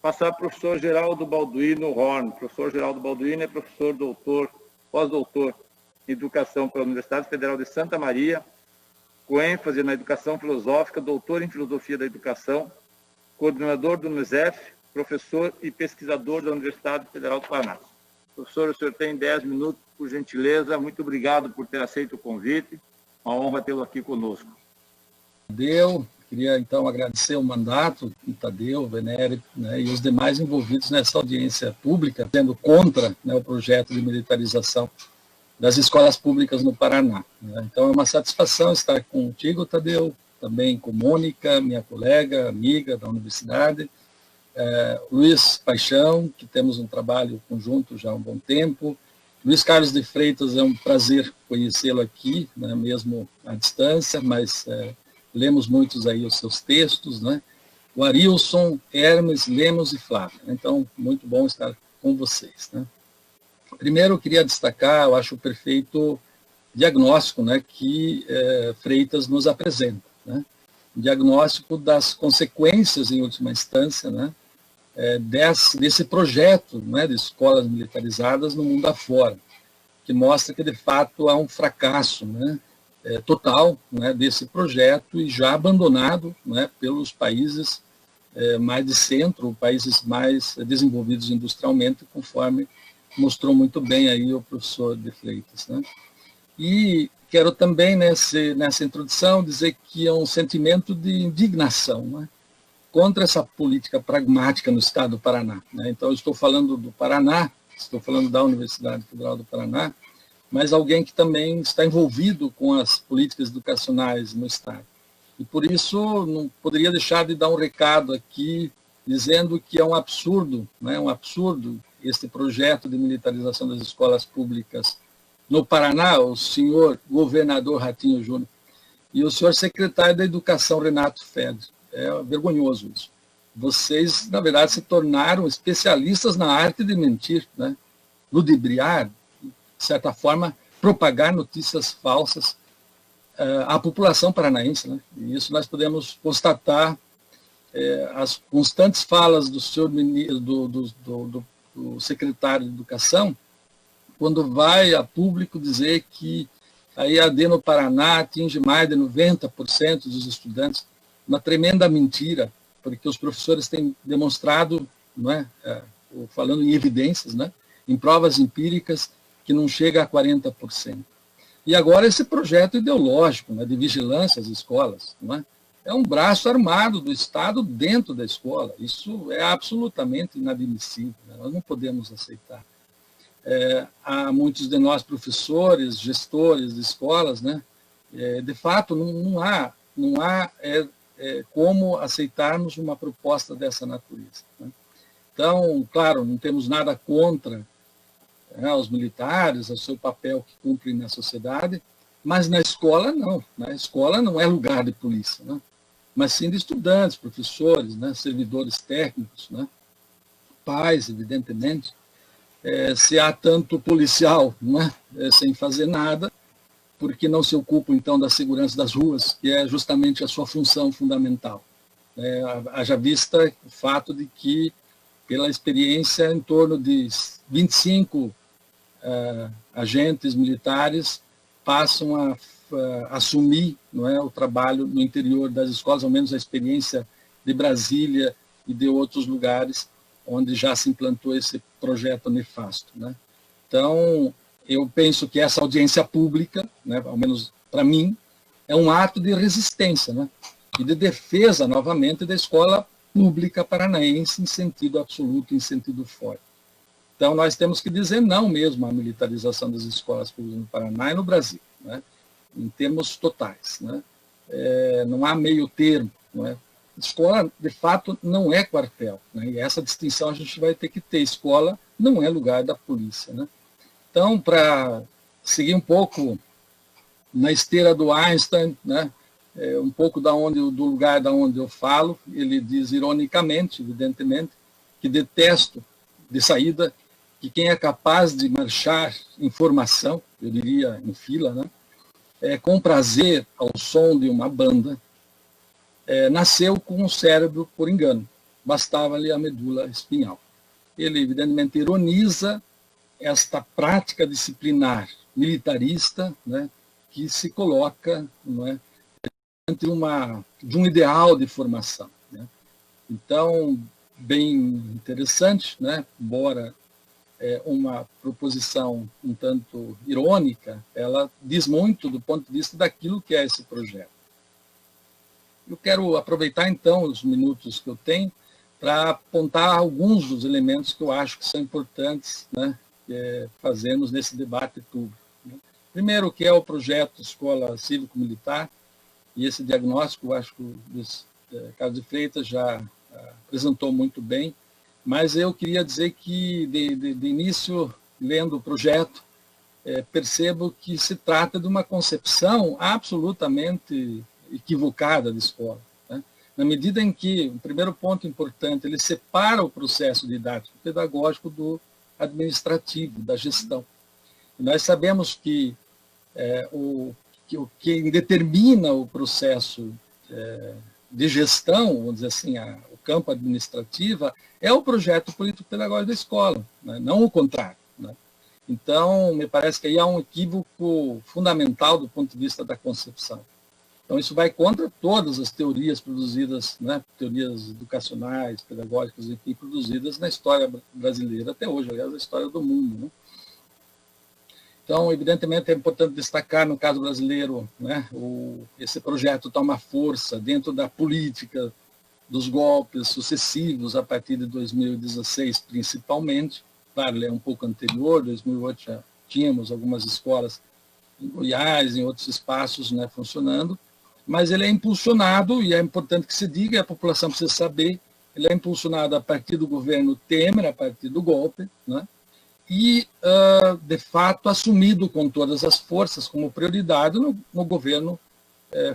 passar para o professor Geraldo Balduino Horn. O professor Geraldo Balduino é professor doutor, pós-doutor em Educação pela Universidade Federal de Santa Maria, com ênfase na educação filosófica, doutor em filosofia da educação, coordenador do UNICEF, professor e pesquisador da Universidade Federal do Paraná. Professor, o senhor tem 10 minutos, por gentileza. Muito obrigado por ter aceito o convite. Uma honra tê-lo aqui conosco. Queria, então, agradecer o mandato do Tadeu, Venere, né, e os demais envolvidos nessa audiência pública, sendo contra, né, o projeto de militarização das escolas públicas no Paraná. Né. Então, é uma satisfação estar contigo, Tadeu, também com Mônica, minha colega, amiga da universidade, Luiz Paixão, que temos um trabalho conjunto já há um bom tempo, Luiz Carlos de Freitas, é um prazer conhecê-lo aqui, né, mesmo à distância, mas lemos muitos aí os seus textos, né? O Arilson, Hermes, Lemos e Flávio. Então, muito bom estar com vocês, né? Primeiro, eu queria destacar, eu acho, o perfeito diagnóstico, né, que Freitas nos apresenta, né? O diagnóstico das consequências, em última instância, né, desse projeto, né, de escolas militarizadas no mundo afora, que mostra que, de fato, há um fracasso, né, total, né, desse projeto e já abandonado, né, pelos países mais de centro, países mais desenvolvidos industrialmente, conforme mostrou muito bem aí o professor de Freitas, né. E quero também, nessa introdução, dizer que é um sentimento de indignação, né, contra essa política pragmática no estado do Paraná, né. Então, eu estou falando do Paraná, estou falando da Universidade Federal do Paraná, mas alguém que também está envolvido com as políticas educacionais no estado. E, por isso, não poderia deixar de dar um recado aqui, dizendo que é um absurdo, né, um absurdo esse projeto de militarização das escolas públicas no Paraná, o senhor governador Ratinho Júnior e o senhor secretário da Educação, Renato Feder. É vergonhoso isso. Vocês, na verdade, se tornaram especialistas na arte de mentir, né, ludibriar, de certa forma, propagar notícias falsas à população paranaense, né? E isso nós podemos constatar as constantes falas do senhor do secretário de Educação, quando vai a público dizer que a EAD no Paraná atinge mais de 90% dos estudantes, uma tremenda mentira, porque os professores têm demonstrado, não é, falando em evidências, né, em provas empíricas, que não chega a 40%. E agora esse projeto ideológico, né, de vigilância às escolas, não é? É um braço armado do Estado dentro da escola. Isso é absolutamente inadmissível, né? Nós não podemos aceitar. Há muitos de nós professores, gestores de escolas, né, de fato não há como aceitarmos uma proposta dessa natureza, né? Então, claro, não temos nada contra os militares, o seu papel que cumprem na sociedade, mas na escola não. Na escola não é lugar de polícia, né? Mas sim de estudantes, professores, né, servidores técnicos, né, pais, evidentemente. Se há tanto policial, né, sem fazer nada, porque não se ocupa, então, da segurança das ruas, que é justamente a sua função fundamental. Haja vista o fato de que, pela experiência, em torno de 25 agentes militares passam a assumir, não é, o trabalho no interior das escolas, ao menos a experiência de Brasília e de outros lugares onde já se implantou esse projeto nefasto, né? Então, eu penso que essa audiência pública, né, ao menos para mim, é um ato de resistência, né, e de defesa, novamente, da escola pública paranaense em sentido absoluto, em sentido forte. Então, nós temos que dizer não mesmo à militarização das escolas públicas no Paraná e no Brasil, né, em termos totais, né? Não há meio termo, não é? Escola, de fato, não é quartel, né? E essa distinção a gente vai ter que ter. Escola não é lugar da polícia, né? Então, para seguir um pouco na esteira do Einstein, né, um pouco do lugar da onde eu falo, ele diz ironicamente, evidentemente, que detesto de saída que quem é capaz de marchar em formação, eu diria em fila, né, com prazer ao som de uma banda, nasceu com um cérebro por engano. bastava ali a medula espinhal. Ele, evidentemente, ironiza esta prática disciplinar militarista, né, que se coloca, não é, de um ideal de formação. Né? Então, bem interessante, né, embora uma proposição um tanto irônica, ela diz muito do ponto de vista daquilo que é esse projeto. Eu quero aproveitar, então, os minutos que eu tenho para apontar alguns dos elementos que eu acho que são importantes, né, fazermos nesse debate público. Né? Primeiro, que é o projeto Escola Cívico-Militar, e esse diagnóstico, eu acho que o Carlos de Freitas já apresentou muito bem, mas eu queria dizer que, de início, lendo o projeto, percebo que se trata de uma concepção absolutamente equivocada de escola. Né? Na medida em que, o primeiro ponto importante, ele separa o processo didático pedagógico do administrativo, da gestão. E nós sabemos que o que determina o processo de gestão, vamos dizer assim, o campo administrativo, é o projeto político-pedagógico da escola, né? Não o contrário. Né? Então, me parece que aí há um equívoco fundamental do ponto de vista da concepção. Então, isso vai contra todas as teorias produzidas, né? Teorias educacionais, pedagógicas, enfim, produzidas na história brasileira até hoje, aliás, na história do mundo. Né? Então, evidentemente, é importante destacar, no caso brasileiro, né, esse projeto toma força dentro da política dos golpes sucessivos, a partir de 2016, principalmente. Claro, ele é um pouco anterior, 2008 já tínhamos algumas escolas em Goiás, em outros espaços, né, funcionando, mas ele é impulsionado, e é importante que se diga, a população precisa saber, ele é impulsionado a partir do governo Temer, a partir do golpe, né, e, de fato, assumido com todas as forças como prioridade no governo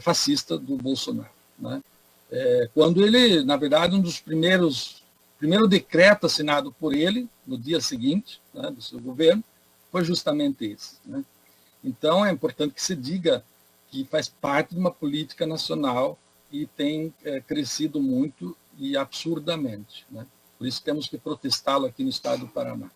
fascista do Bolsonaro. Né? Quando ele, na verdade, um dos primeiro decreto assinado por ele, no dia seguinte, né, do seu governo, foi justamente esse. Né? Então, é importante que se diga que faz parte de uma política nacional e tem crescido muito e absurdamente. Né? Por isso temos que protestá-lo aqui no estado do Paraná.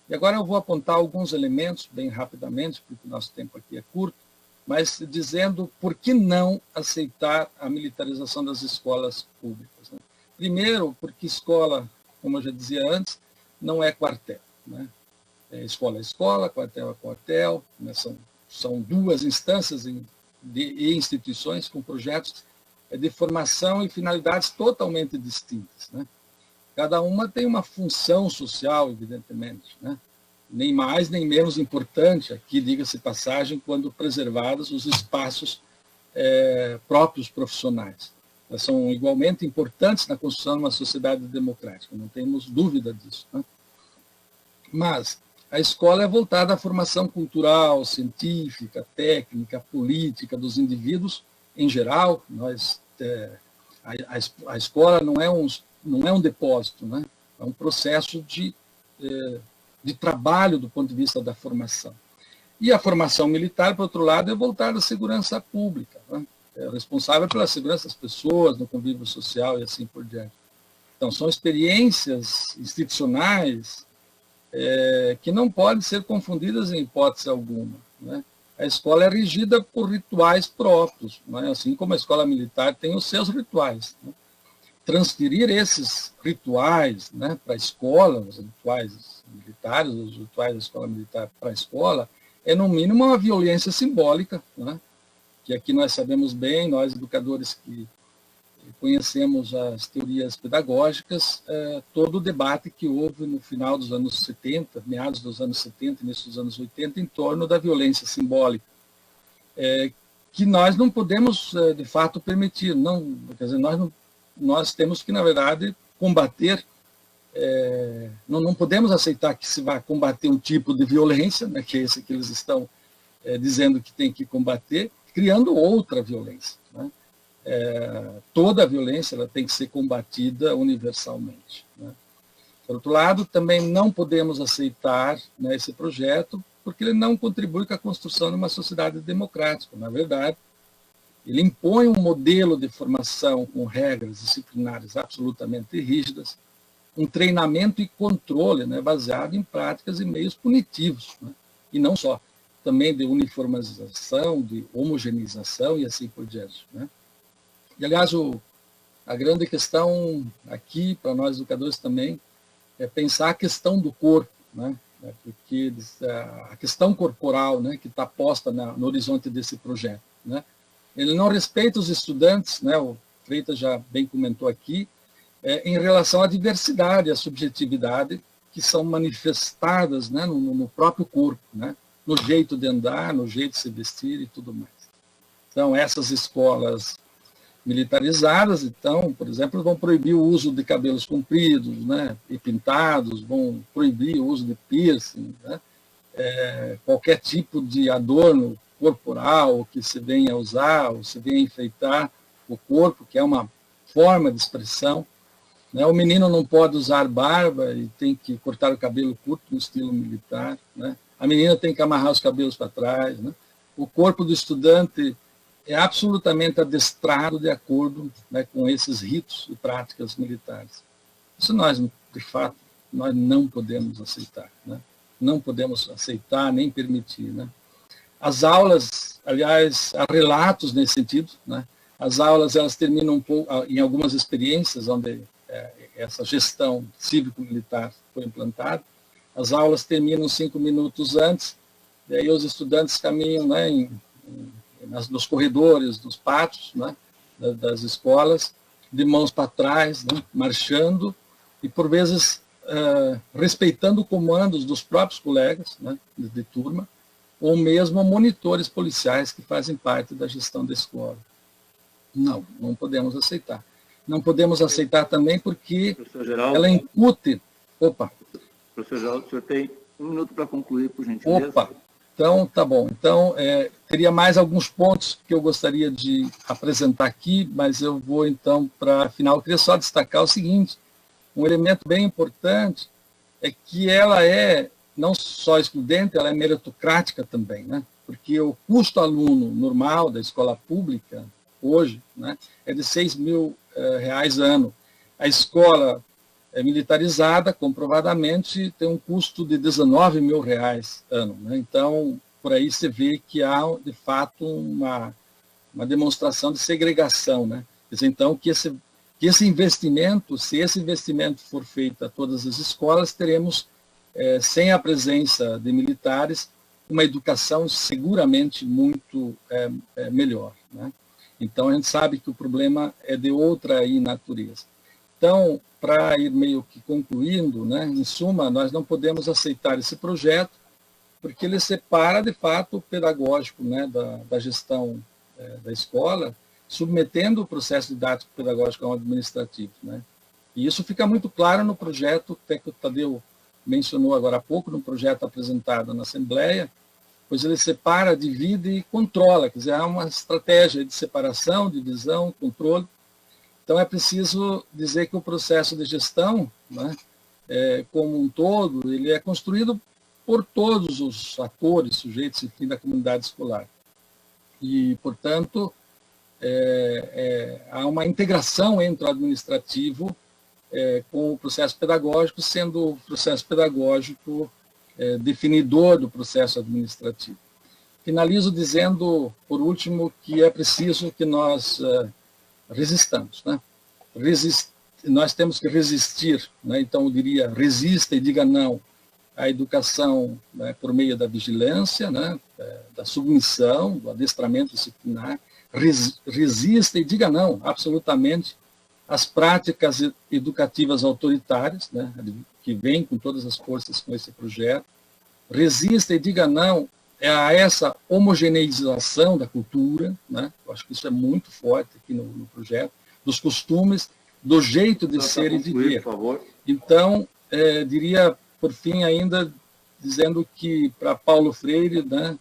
E agora eu vou apontar alguns elementos, bem rapidamente, porque o nosso tempo aqui é curto, mas dizendo por que não aceitar a militarização das escolas públicas. Né? Primeiro, porque escola, como eu já dizia antes, não é quartel. Né? Escola é escola, quartel é quartel, né? São duas instâncias e instituições com projetos de formação e finalidades totalmente distintas. Né? Cada uma tem uma função social, evidentemente, né? Nem mais nem menos importante, aqui diga-se passagem, quando preservados os espaços próprios profissionais. Elas são igualmente importantes na construção de uma sociedade democrática, não temos dúvida disso. Né? Mas a escola é voltada à formação cultural, científica, técnica, política dos indivíduos em geral. A escola não é um depósito, né? É um processo de trabalho do ponto de vista da formação. E a formação militar, por outro lado, é voltada à segurança pública, né? É responsável pela segurança das pessoas, no convívio social e assim por diante. Então, são experiências institucionais que não podem ser confundidas em hipótese alguma. Né? A escola é regida por rituais próprios, né? Assim como a escola militar tem os seus rituais. Né? Transferir esses rituais, né, para a escola, os rituais militares, os rituais da escola militar para a escola, é no mínimo uma violência simbólica, né, que aqui nós sabemos bem, nós educadores que conhecemos as teorias pedagógicas, todo o debate que houve no final dos anos 70, meados dos anos 70, início dos anos 80, em torno da violência simbólica, que nós não podemos, de fato, permitir. Não, quer dizer, nós temos que, na verdade, combater, não podemos aceitar que se vá combater um tipo de violência, né, que é esse que eles estão dizendo que tem que combater, criando outra violência. Né? Toda a violência ela tem que ser combatida universalmente. Né? Por outro lado, também não podemos aceitar, né, esse projeto, porque ele não contribui com a construção de uma sociedade democrática. Na verdade, Ele impõe um modelo de formação com regras disciplinares absolutamente rígidas, um treinamento e controle, né, baseado em práticas e meios punitivos, né, e não só, também de uniformização, de homogeneização e assim por diante. Né. E, aliás, a grande questão aqui, para nós educadores também, é pensar a questão do corpo, né, porque a questão corporal, né, que está posta no horizonte desse projeto. Né. Ele não respeita os estudantes, né, o Freitas já bem comentou aqui, em relação à diversidade, à subjetividade que são manifestadas, né, no próprio corpo, né, no jeito de andar, no jeito de se vestir e tudo mais. Então, essas escolas militarizadas, então, por exemplo, vão proibir o uso de cabelos compridos, né, e pintados, vão proibir o uso de piercing, né, qualquer tipo de adorno corporal que se venha a usar, ou se venha a enfeitar o corpo, que é uma forma de expressão. Né? O menino não pode usar barba e tem que cortar o cabelo curto no estilo militar. Né? A menina tem que amarrar os cabelos para trás. Né? O corpo do estudante é absolutamente adestrado de acordo, né, com esses ritos e práticas militares. Isso nós, de fato, nós não podemos aceitar. Né? Não podemos aceitar nem permitir. Né? As aulas, aliás, há relatos nesse sentido. Né? As aulas, elas terminam um pouco, em algumas experiências onde essa gestão cívico-militar foi implantada, as aulas terminam 5 minutos antes, e aí os estudantes caminham, né, nos corredores, nos pátios, né, das escolas, de mãos para trás, né, marchando, e por vezes respeitando comandos dos próprios colegas, né, de turma, ou mesmo monitores policiais que fazem parte da gestão da escola. Não podemos aceitar. Não podemos aceitar também porque Geraldo, ela incute... Opa! Professor Geraldo, o senhor tem 1 minuto para concluir, por gentileza. Opa! Então, tá bom. Então, teria mais alguns pontos que eu gostaria de apresentar aqui, mas eu vou, então, para final. Eu queria só destacar o seguinte, um elemento bem importante é que ela é não só excludente, ela é meritocrática também, né? Porque o custo aluno normal da escola pública, hoje, né, é de R$6.000 ano. A escola militarizada, comprovadamente, tem um custo de R$19.000 ano. Né? Então, por aí você vê que há, de fato, uma demonstração de segregação. Né? Quer dizer, então, que esse investimento, se esse investimento for feito a todas as escolas, teremos, sem a presença de militares, uma educação seguramente muito melhor. Né? Então, a gente sabe que o problema é de outra aí natureza. Então, para ir meio que concluindo, né, em suma, nós não podemos aceitar esse projeto, porque ele separa, de fato, o pedagógico, né, da gestão da escola, submetendo o processo didático pedagógico ao administrativo. Né? E isso fica muito claro no projeto, até que o Tadeu mencionou agora há pouco, no projeto apresentado na Assembleia, pois ele separa, divide e controla, quer dizer, há uma estratégia de separação, divisão, controle. Então, é preciso dizer que o processo de gestão, né, como um todo, ele é construído por todos os atores, sujeitos, enfim, da comunidade escolar. E, portanto, há uma integração entre o administrativo com o processo pedagógico, sendo o processo pedagógico definidor do processo administrativo. Finalizo dizendo, por último, que é preciso que nós resistamos. Né? Nós temos que resistir, né? Então eu diria, resista e diga não à educação, né, por meio da vigilância, né, da submissão, do adestramento disciplinar, resista e diga não, absolutamente, às práticas educativas autoritárias, né, que vêm com todas as forças com esse projeto, resista e diga não a essa homogeneização da cultura, né? Eu acho que isso é muito forte aqui no projeto, dos costumes, do jeito de ser e de viver. Por favor. Então, diria, por fim, ainda, dizendo que, para Paulo Freire, né,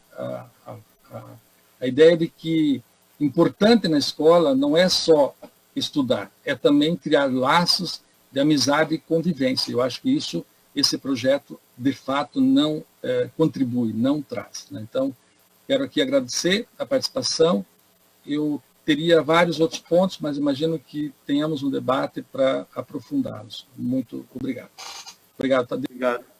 a ideia de que importante na escola não é só estudar, é também criar laços de amizade e convivência. Eu acho que esse projeto, de fato, não contribui, não traz. Né? Então, quero aqui agradecer a participação. Eu teria vários outros pontos, mas imagino que tenhamos um debate para aprofundá-los. Muito obrigado. Obrigado, Tadeu. Obrigado.